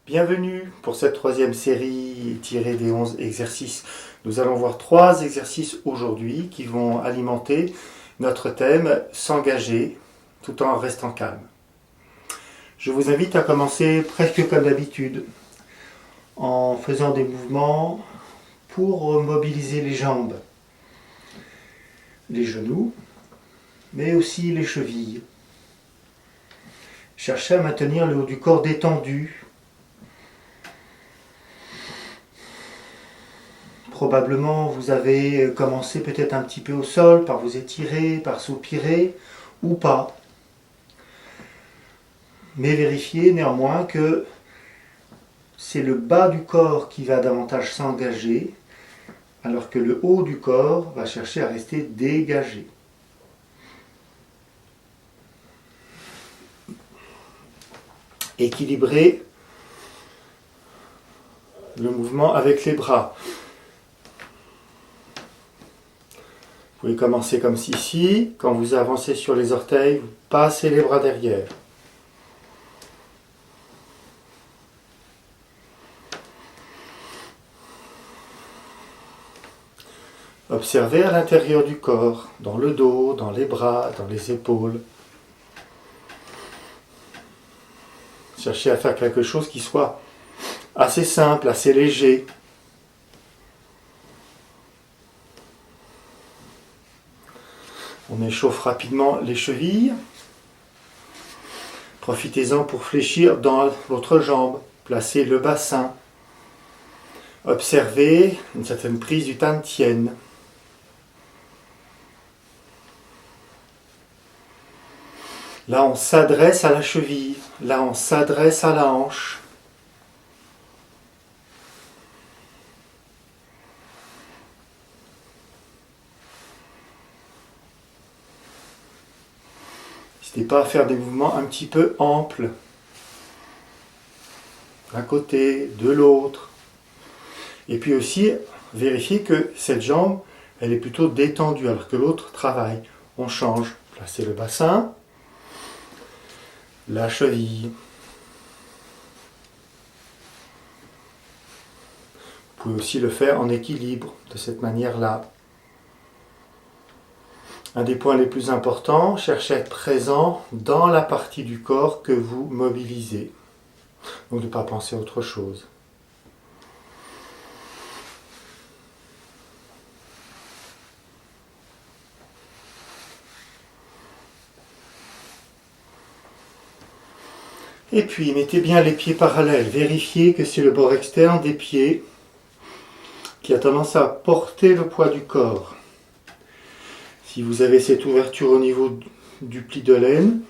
Bienvenue pour cette troisième série tirée des 11 exercices. Nous allons voir 3 exercices aujourd'hui qui vont alimenter notre thème « S'engager tout en restant calme ». Je vous invite à commencer presque comme d'habitude en faisant des mouvements pour mobiliser les jambes, les genoux, mais aussi les chevilles. Cherchez à maintenir le haut du corps détendu. Probablement, vous avez commencé peut-être un petit peu au sol, par vous étirer, par soupirer, ou pas. Mais vérifiez néanmoins que c'est le bas du corps qui va davantage s'engager, alors que le haut du corps va chercher à rester dégagé. Équilibrez le mouvement avec les bras. Vous pouvez commencer comme ceci. Quand vous avancez sur les orteils, vous passez les bras derrière. Observez à l'intérieur du corps, dans le dos, dans les bras, dans les épaules. Cherchez à faire quelque chose qui soit assez simple, assez léger. On échauffe rapidement les chevilles. Profitez-en pour fléchir dans l'autre jambe. Placez le bassin. Observez une certaine prise du Tantien. Là, on s'adresse à la cheville. Là, on s'adresse à la hanche. N'hésitez pas à faire des mouvements un petit peu amples. D'un côté, de l'autre. Et puis aussi, vérifiez que cette jambe, elle est plutôt détendue, alors que l'autre travaille. On change. Placez le bassin. La cheville. Vous pouvez aussi le faire en équilibre, de cette manière-là. Un des points les plus importants, cherchez à être présent dans la partie du corps que vous mobilisez. Donc de ne pas penser à autre chose. Et puis, mettez bien les pieds parallèles. Vérifiez que c'est le bord externe des pieds qui a tendance à porter le poids du corps. Si vous avez cette ouverture au niveau du pli de laine,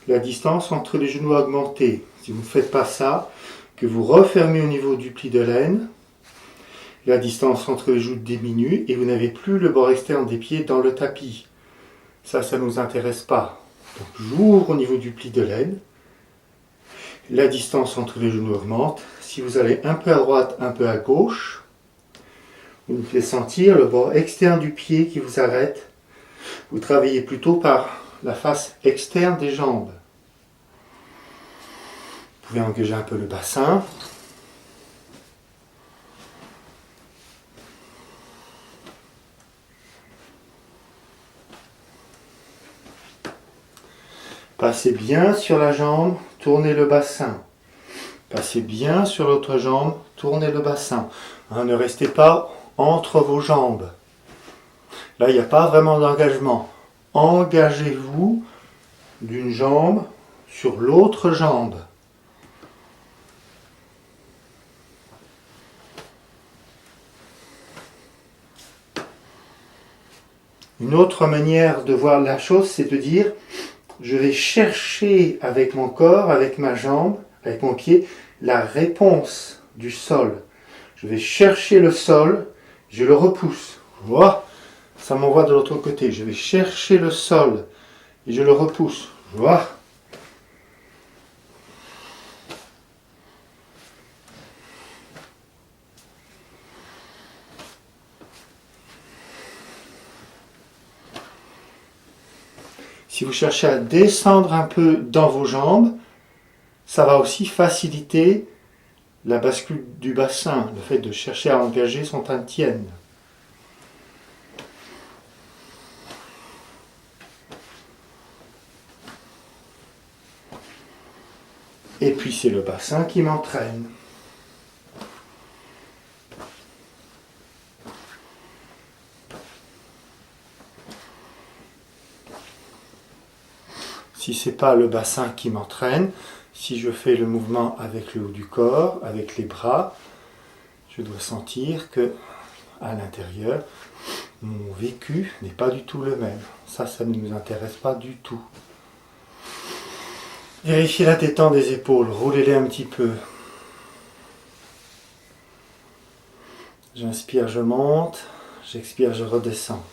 la distance entre les genoux a augmenté. Si vous ne faites pas ça, que vous refermez au niveau du pli de laine, la distance entre les genoux diminue et vous n'avez plus le bord externe des pieds dans le tapis. Ça ne nous intéresse pas. Donc j'ouvre au niveau du pli de laine. La distance entre les genoux augmente. Si vous allez un peu à droite, un peu à gauche, vous me faites sentir le bord externe du pied qui vous arrête. Vous travaillez plutôt par la face externe des jambes. Vous pouvez engager un peu le bassin. Passez bien sur la jambe, tournez le bassin. Passez bien sur l'autre jambe, tournez le bassin. Ne restez pas entre vos jambes. Là, il n'y a pas vraiment d'engagement. Engagez-vous d'une jambe sur l'autre jambe. Une autre manière de voir la chose, c'est de dire, je vais chercher avec mon corps, avec ma jambe, avec mon pied, la réponse du sol. Je vais chercher le sol, je le repousse. Voilà. Ça m'envoie de l'autre côté. Je vais chercher le sol et je le repousse. Voilà. Si vous cherchez à descendre un peu dans vos jambes, ça va aussi faciliter la bascule du bassin, le fait de chercher à engager son Tantien. Et puis c'est le bassin qui m'entraîne. Si ce n'est pas le bassin qui m'entraîne, si je fais le mouvement avec le haut du corps, avec les bras, je dois sentir que à l'intérieur, mon vécu n'est pas du tout le même. Ça ne nous intéresse pas du tout. Vérifiez la détente des épaules, roulez-les un petit peu. J'inspire, je monte, j'expire, je redescends.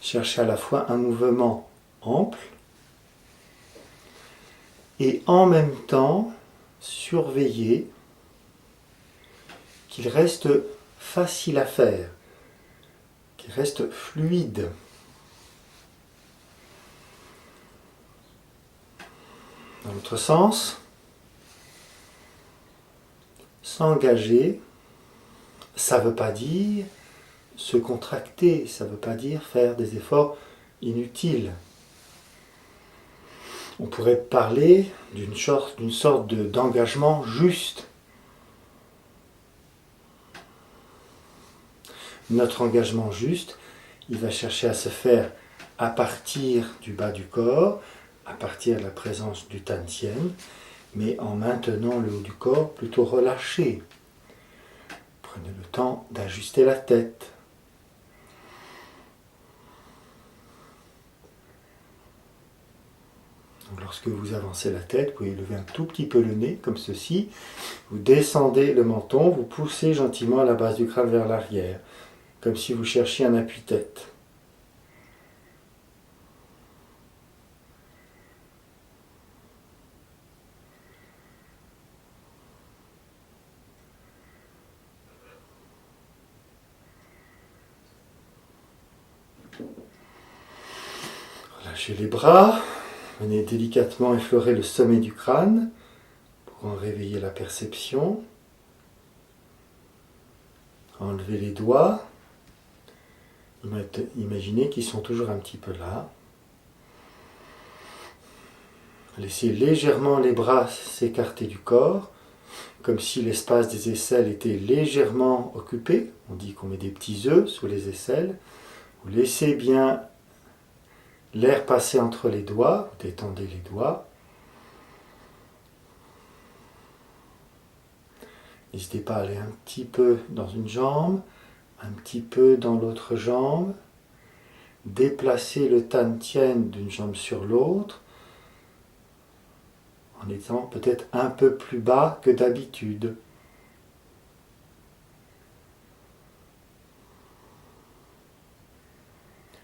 Cherchez à la fois un mouvement ample et en même temps surveiller qu'il reste facile à faire, qu'il reste fluide. Dans l'autre sens, s'engager, ça ne veut pas dire se contracter, ça ne veut pas dire faire des efforts inutiles. On pourrait parler d'une sorte d'engagement juste. Notre engagement juste, il va chercher à se faire à partir du bas du corps, à partir de la présence du Tantien, mais en maintenant le haut du corps plutôt relâché. Prenez le temps d'ajuster la tête. Donc lorsque vous avancez la tête, vous pouvez lever un tout petit peu le nez, comme ceci. Vous descendez le menton, vous poussez gentiment la base du crâne vers l'arrière, comme si vous cherchiez un appuie-tête. Relâchez les bras, venez délicatement effleurer le sommet du crâne pour en réveiller la perception. Enlevez les doigts. Imaginez qu'ils sont toujours un petit peu là. Laissez légèrement les bras s'écarter du corps, comme si l'espace des aisselles était légèrement occupé. On dit qu'on met des petits œufs sous les aisselles. Vous laissez bien l'air passer entre les doigts, vous détendez les doigts. N'hésitez pas à aller un petit peu dans une jambe, un petit peu dans l'autre jambe. Déplacez le Tantien d'une jambe sur l'autre, en étant peut-être un peu plus bas que d'habitude.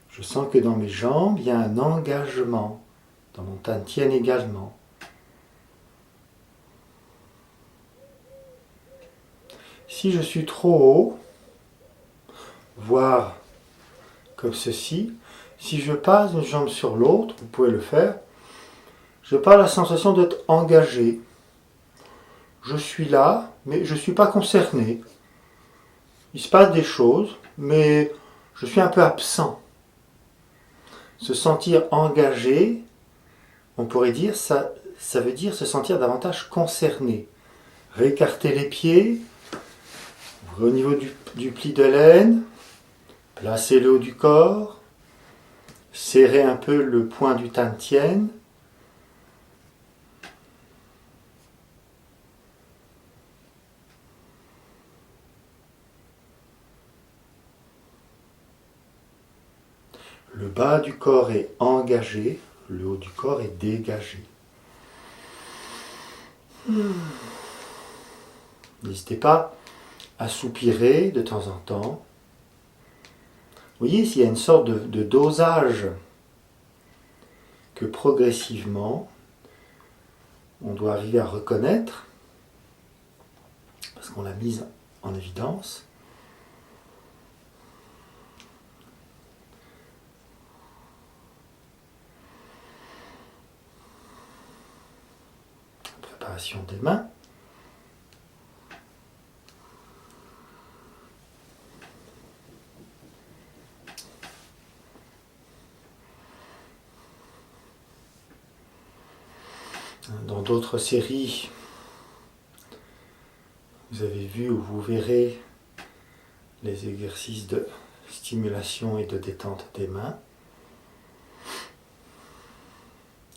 Je sens que dans mes jambes, il y a un engagement, dans mon Tantien également. Si je suis trop haut, voire comme ceci, si je passe d'une jambe sur l'autre, vous pouvez le faire, je n'ai pas la sensation d'être engagé. Je suis là, mais je ne suis pas concerné. Il se passe des choses, mais je suis un peu absent. Se sentir engagé, on pourrait dire, ça veut dire se sentir davantage concerné. Réécarter les pieds, au niveau du pli de l'aine, placez le haut du corps, serrez un peu le point du Tantien. Le bas du corps est engagé, le haut du corps est dégagé. N'hésitez pas à soupirer de temps en temps. Vous voyez, s'il y a une sorte de dosage que progressivement, on doit arriver à reconnaître On l'a mise en évidence. Préparation des mains. Dans d'autres séries, vous avez vu ou vous verrez les exercices de stimulation et de détente des mains.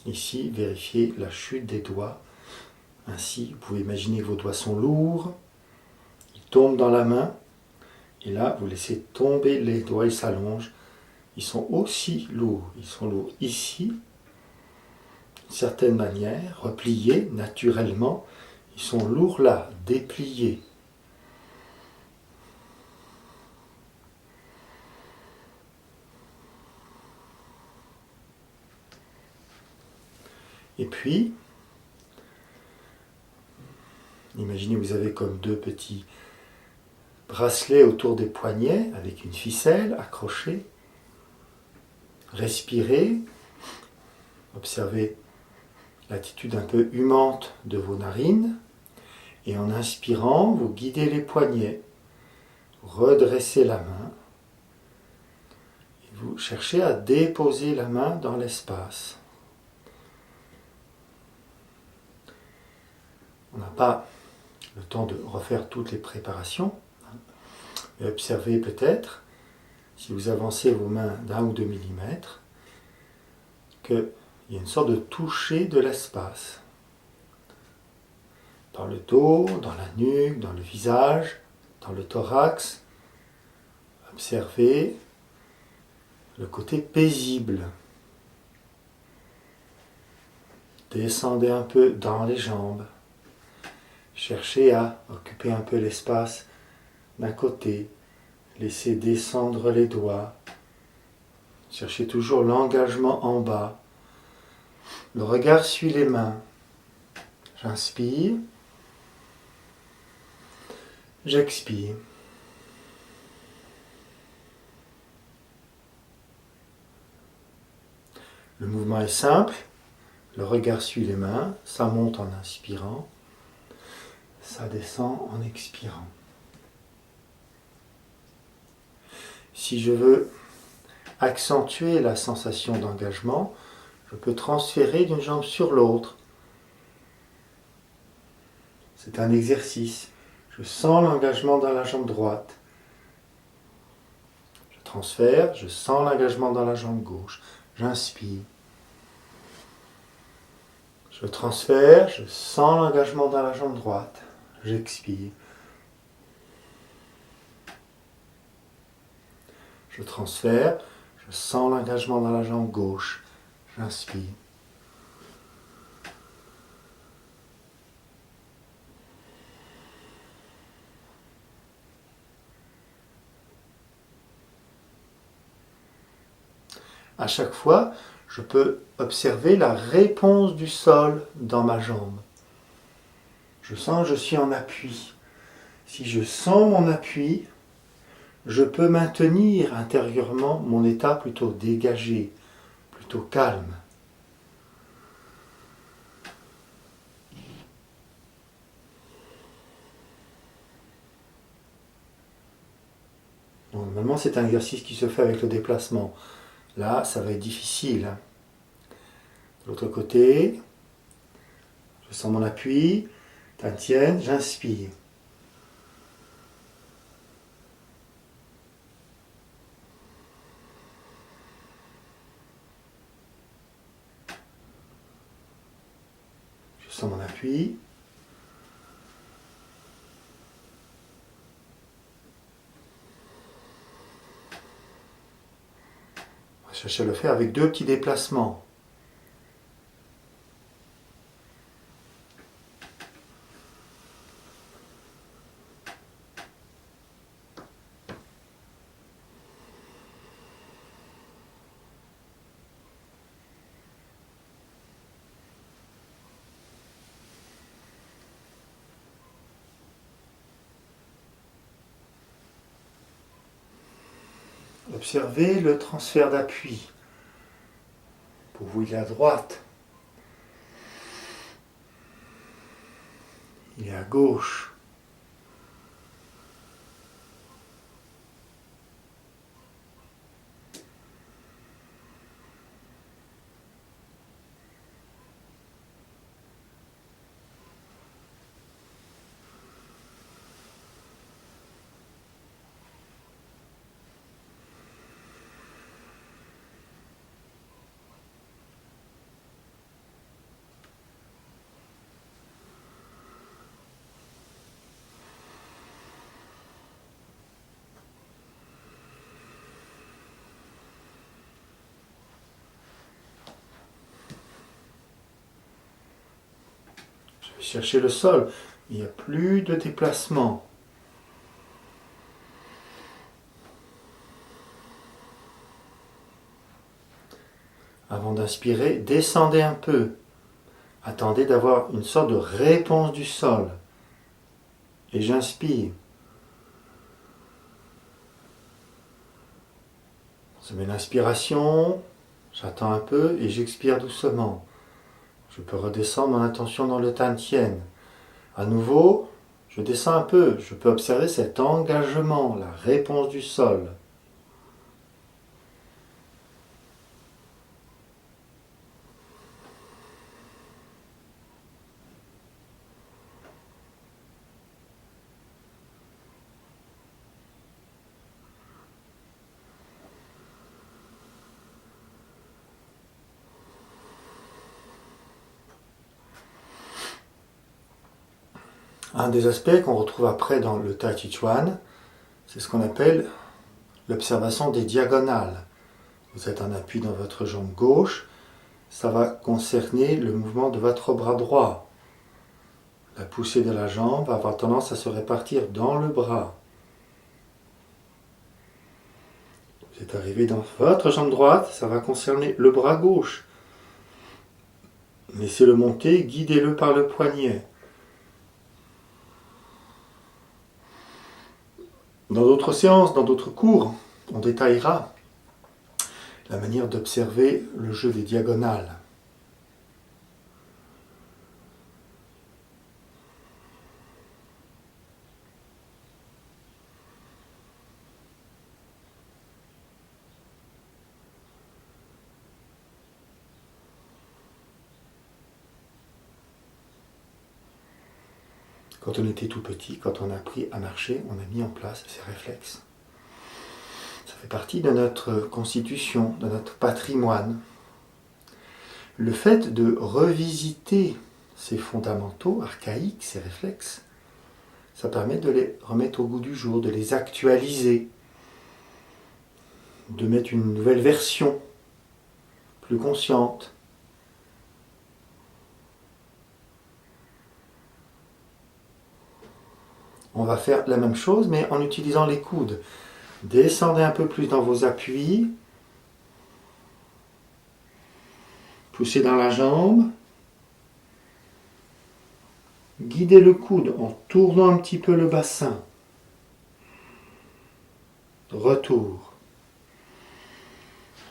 Ici, vérifiez la chute des doigts. Ainsi, vous pouvez imaginer que vos doigts sont lourds, ils tombent dans la main, et là, vous laissez tomber les doigts, ils s'allongent. Ils sont aussi lourds. Ils sont lourds ici, d'une certaine manière, repliés naturellement. Ils sont lourds là, dépliés. Et puis, imaginez vous avez comme deux petits bracelets autour des poignets avec une ficelle accrochée. Respirez, observez l'attitude un peu humante de vos narines et en inspirant, vous guidez les poignets, redressez la main et vous cherchez à déposer la main dans l'espace. On n'a pas le temps de refaire toutes les préparations, mais observez peut-être, si vous avancez vos mains d'1 ou 2 millimètres, qu'il y a une sorte de toucher de l'espace. Dans le dos, dans la nuque, dans le visage, dans le thorax. Observez le côté paisible. Descendez un peu dans les jambes. Cherchez à occuper un peu l'espace d'un côté. Laissez descendre les doigts. Cherchez toujours l'engagement en bas. Le regard suit les mains. J'inspire. J'expire. Le mouvement est simple. Le regard suit les mains. Ça monte en inspirant. Ça descend en expirant. Si je veux accentuer la sensation d'engagement, je peux transférer d'une jambe sur l'autre. C'est un exercice. Je sens l'engagement dans la jambe droite. Je transfère, je sens l'engagement dans la jambe gauche. J'inspire. Je transfère, je sens l'engagement dans la jambe droite. J'expire. Je transfère, je sens l'engagement dans la jambe gauche. J'inspire. À chaque fois, je peux observer la réponse du sol dans ma jambe. Je sens que je suis en appui. Si je sens mon appui, je peux maintenir intérieurement mon état plutôt dégagé, plutôt calme. Bon, normalement, c'est un exercice qui se fait avec le déplacement. Là, ça va être difficile. De l'autre côté, je sens mon appui, tienne, j'inspire. Je sens mon appui. On va chercher à le faire avec 2 petits déplacements. Observez le transfert d'appui. Pour vous, il est à droite. Il est à gauche. Je vais chercher le sol. Il n'y a plus de déplacement. Avant d'inspirer, descendez un peu. Attendez d'avoir une sorte de réponse du sol. Et j'inspire. Je mets l'inspiration, j'attends un peu et j'expire doucement. Je peux redescendre mon attention dans le Tantien. À nouveau, je descends un peu. Je peux observer cet engagement, la réponse du sol. Un des aspects qu'on retrouve après dans le Tai Chi Chuan, c'est ce qu'on appelle l'observation des diagonales. Vous êtes en appui dans votre jambe gauche, ça va concerner le mouvement de votre bras droit. La poussée de la jambe va avoir tendance à se répartir dans le bras. Vous êtes arrivé dans votre jambe droite, ça va concerner le bras gauche. Laissez-le monter, guidez-le par le poignet. Dans d'autres séances, dans d'autres cours, on détaillera la manière d'observer le jeu des diagonales. Quand on était tout petit, quand on a appris à marcher, on a mis en place ces réflexes. Ça fait partie de notre constitution, de notre patrimoine. Le fait de revisiter ces fondamentaux archaïques, ces réflexes, ça permet de les remettre au goût du jour, de les actualiser, de mettre une nouvelle version, plus consciente. On va faire la même chose, mais en utilisant les coudes. Descendez un peu plus dans vos appuis. Poussez dans la jambe. Guidez le coude en tournant un petit peu le bassin. Retour.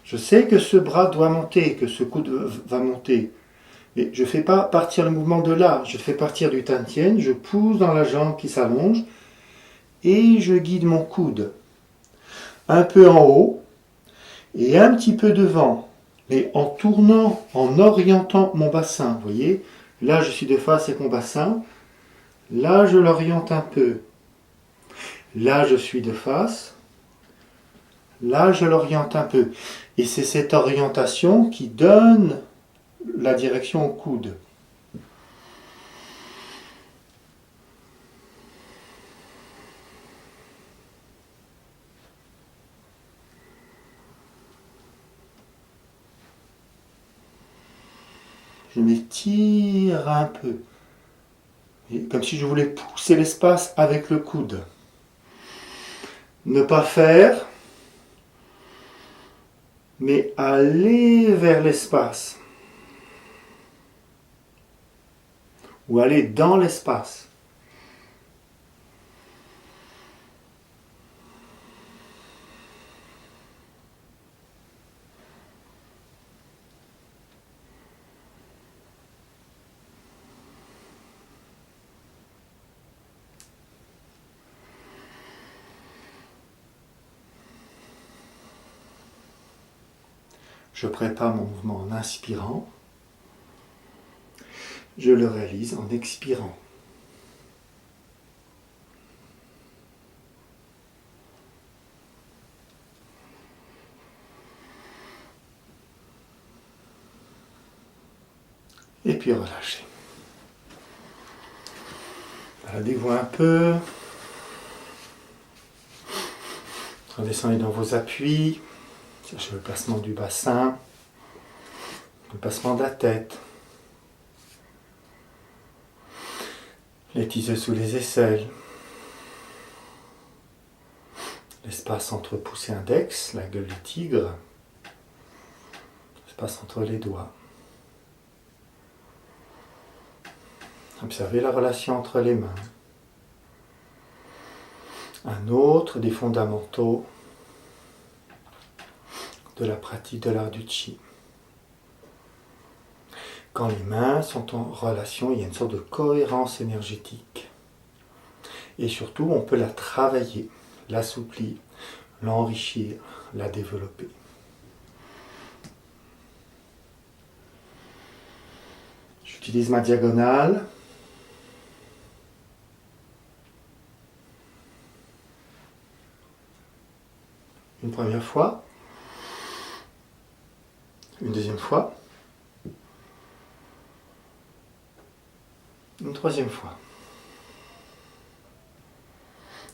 Je sais que ce bras doit monter, que ce coude va monter. Mais je ne fais pas partir le mouvement de là. Je fais partir du Tantien. Je pousse dans la jambe qui s'allonge. Et je guide mon coude. Un peu en haut. Et un petit peu devant. Mais en tournant, en orientant mon bassin. Vous voyez ? Là, je suis de face avec mon bassin. Là, je l'oriente un peu. Là, je suis de face. Là, je l'oriente un peu. Et c'est cette orientation qui donne la direction au coude. Je m'étire un peu. Et comme si je voulais pousser l'espace avec le coude. Ne pas faire, mais aller vers l'espace. Ou aller dans l'espace. Je prépare mon mouvement en inspirant. Je le réalise en expirant. Et puis relâchez. Baladez-vous un peu. Redescendez dans vos appuis. Cherchez le placement du bassin. Le placement de la tête. Les tiseux sous les aisselles. L'espace entre pouce et index, la gueule du tigre. L'espace entre les doigts. Observez la relation entre les mains. Un autre des fondamentaux de la pratique de l'art du Qi. Quand les mains sont en relation, il y a une sorte de cohérence énergétique. Et surtout, on peut la travailler, l'assouplir, l'enrichir, la développer. J'utilise ma diagonale. Une première fois. Une deuxième fois. Une troisième fois.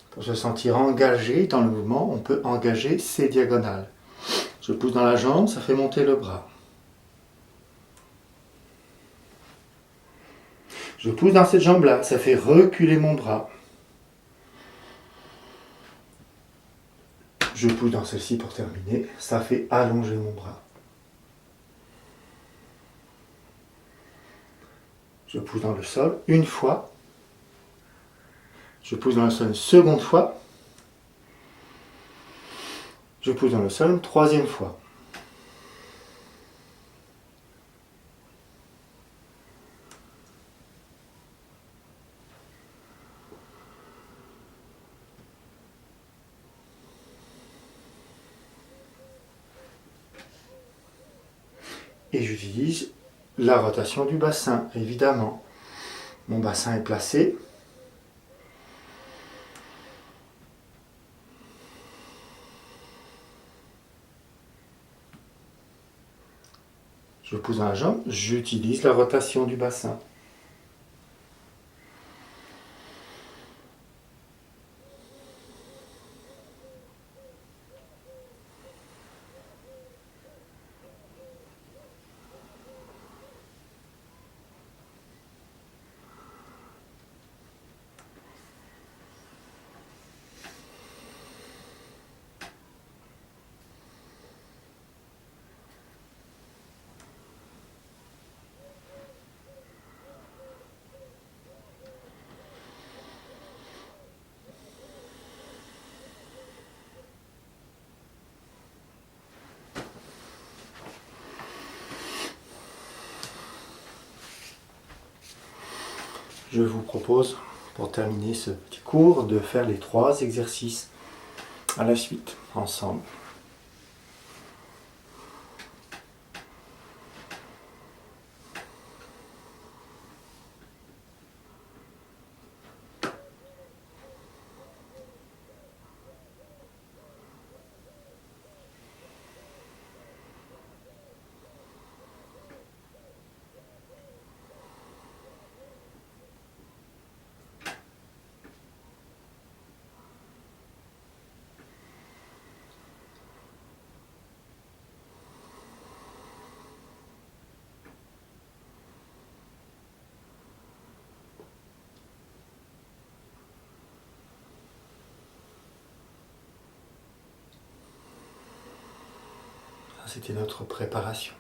Pour se sentir engagé dans le mouvement, on peut engager ses diagonales. Je pousse dans la jambe, ça fait monter le bras. Je pousse dans cette jambe-là, ça fait reculer mon bras. Je pousse dans celle-ci pour terminer, ça fait allonger mon bras. Je pousse dans le sol une fois. Je pousse dans le sol une seconde fois. Je pousse dans le sol une troisième fois. Et j'utilise la rotation du bassin, évidemment. Mon bassin est placé. Je pousse dans la jambe, j'utilise la rotation du bassin. Je vous propose, pour terminer ce petit cours, de faire les 3 exercices à la suite, ensemble. C'était notre préparation.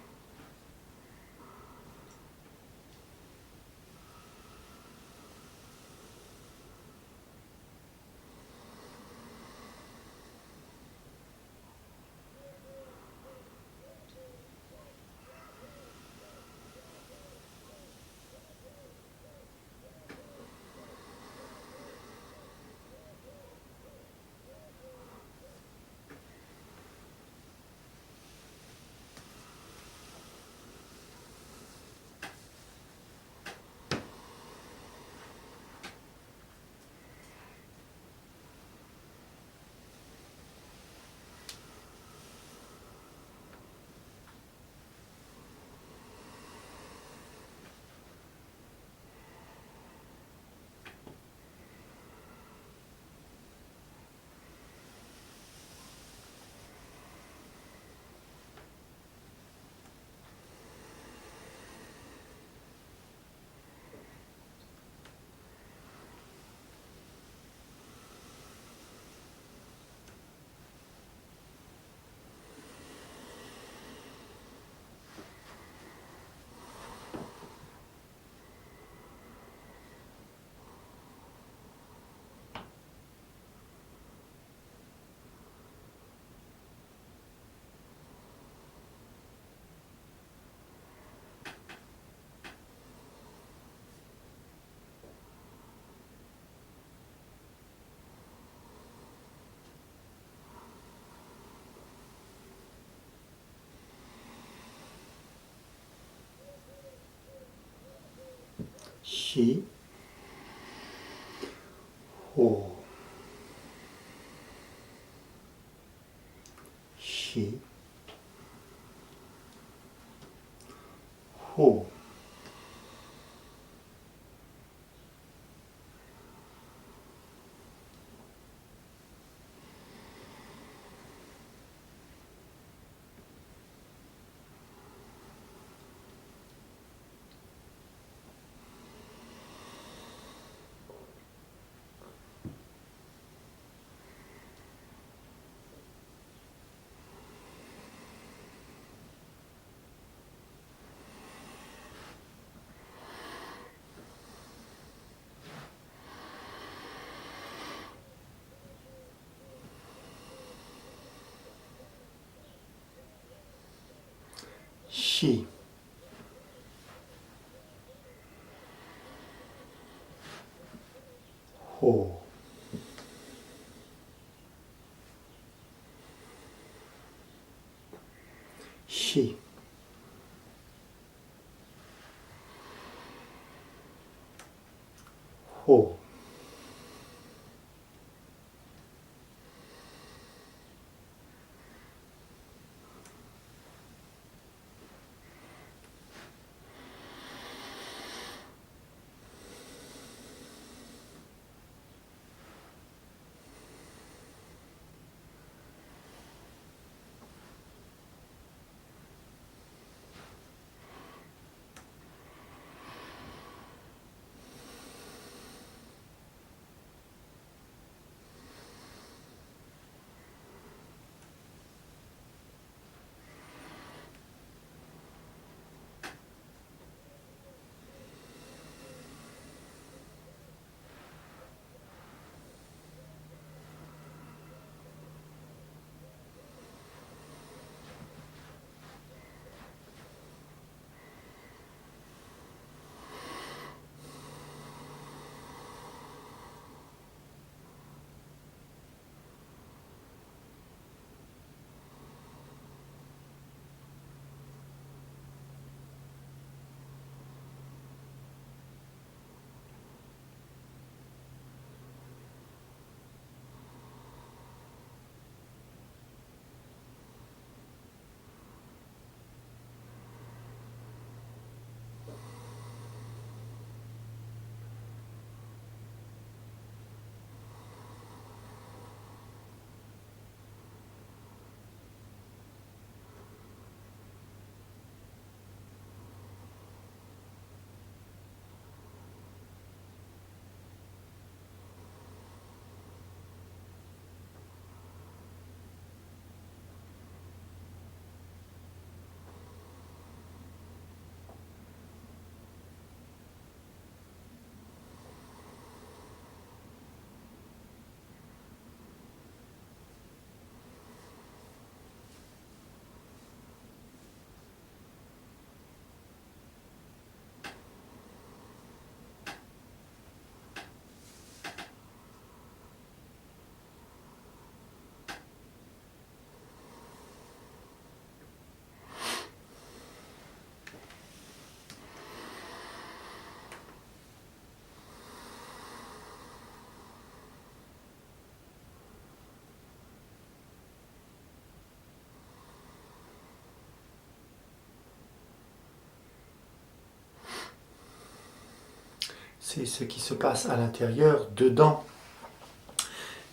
Shi. Ho. Shi. Ho. Shi. Ho. Shi. Ho. C'est ce qui se passe à l'intérieur, dedans,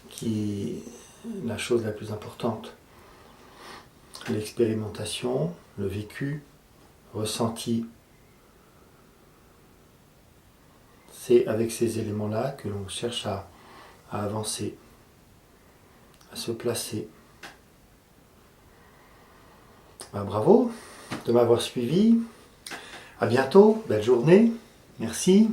qui est la chose la plus importante. L'expérimentation, le vécu, ressenti. C'est avec ces éléments-là que l'on cherche à avancer, à se placer. Bravo de m'avoir suivi. À bientôt, belle journée. Merci.